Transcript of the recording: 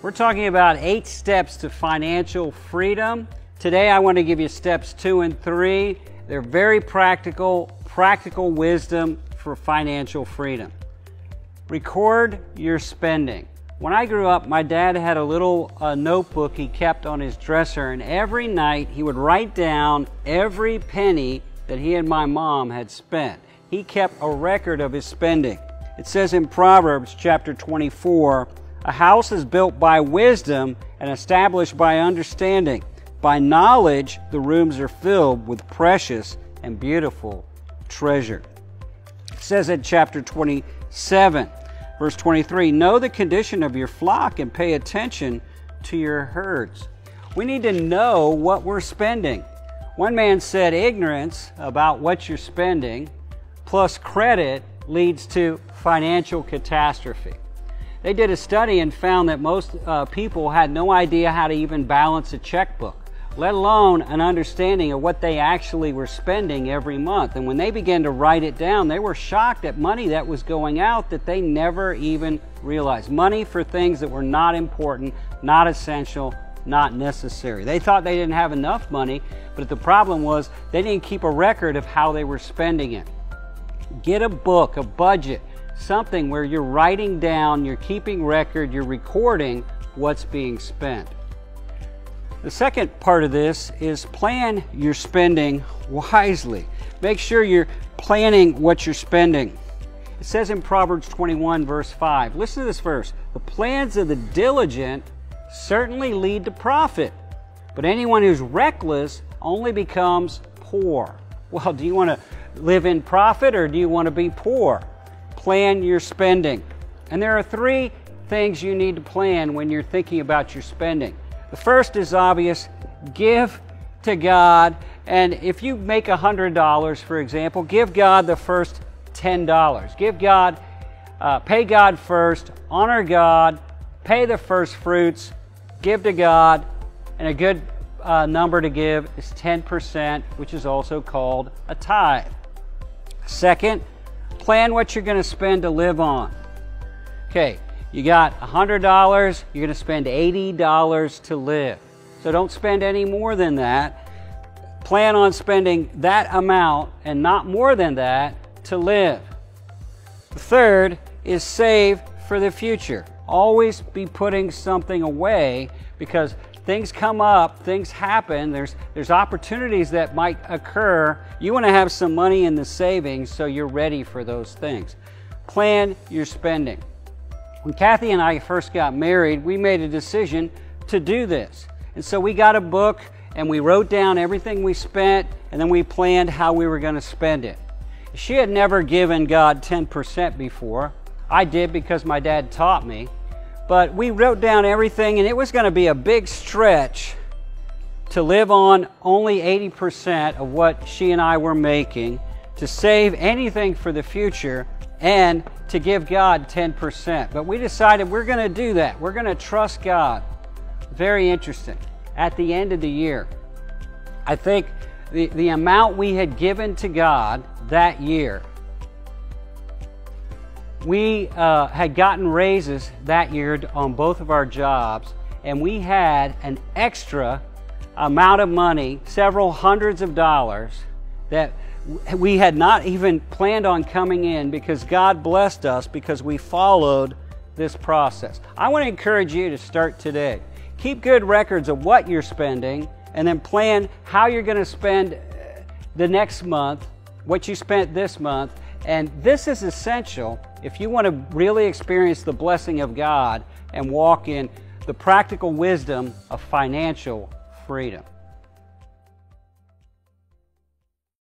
We're talking about 8 steps to financial freedom. Today I want to give you steps 2 and 3. They're very practical wisdom for financial freedom. Record your spending. When I grew up, my dad had a little notebook he kept on his dresser, and every night he would write down every penny that he and my mom had spent. He kept a record of his spending. It says in Proverbs chapter 24, "A house is built by wisdom and established by understanding. By knowledge, the rooms are filled with precious and beautiful treasure." It says in chapter 27, verse 23, "Know the condition of your flock and pay attention to your herds." We need to know what we're spending. One man said ignorance about what you're spending plus credit leads to financial catastrophe. They did a study and found that most people had no idea how to even balance a checkbook, let alone an understanding of what they actually were spending every month. And when they began to write it down, they were shocked at money that was going out that they never even realized. Money for things that were not important, not essential, not necessary. They thought they didn't have enough money, but the problem was they didn't keep a record of how they were spending it. Get a book, a budget, something where you're writing down, you're keeping record, you're recording what's being spent. The second part of this is plan your spending wisely. Make sure you're planning what you're spending. It says in Proverbs 21 verse 5, listen to this verse, "The plans of the diligent certainly lead to profit, but anyone who's reckless only becomes poor." Well, do you want to live in profit or do you want to be poor? Plan your spending. And there are 3 things you need to plan when you're thinking about your spending. The first is obvious: give to God. And if you make $100, for example, give God the first $10. Give God, pay God first, honor God, pay the first fruits, give to God, and a good number to give is 10%, which is also called a tithe. Second, plan what you're going to spend to live on. Okay, you got $100, you're going to spend $80 to live. So don't spend any more than that. Plan on spending that amount and not more than that to live. The third is save for the future. Always be putting something away because things come up, things happen, there's opportunities that might occur. You want to have some money in the savings so you're ready for those things. Plan your spending. When Kathy and I first got married, we made a decision to do this. And so we got a book and we wrote down everything we spent and then we planned how we were going to spend it. She had never given God 10% before. I did because my dad taught me. But we wrote down everything, and it was going to be a big stretch to live on only 80% of what she and I were making, to save anything for the future, and to give God 10%. But we decided we're going to do that. We're going to trust God. Very interesting. At the end of the year, I think the amount we had given to God that year, we had gotten raises that year on both of our jobs, and we had an extra amount of money, several hundreds of dollars, that we had not even planned on coming in because God blessed us because we followed this process. I want to encourage you to start today. Keep good records of what you're spending and then plan how you're going to spend the next month, what you spent this month. And this is essential if you want to really experience the blessing of God and walk in the practical wisdom of financial freedom.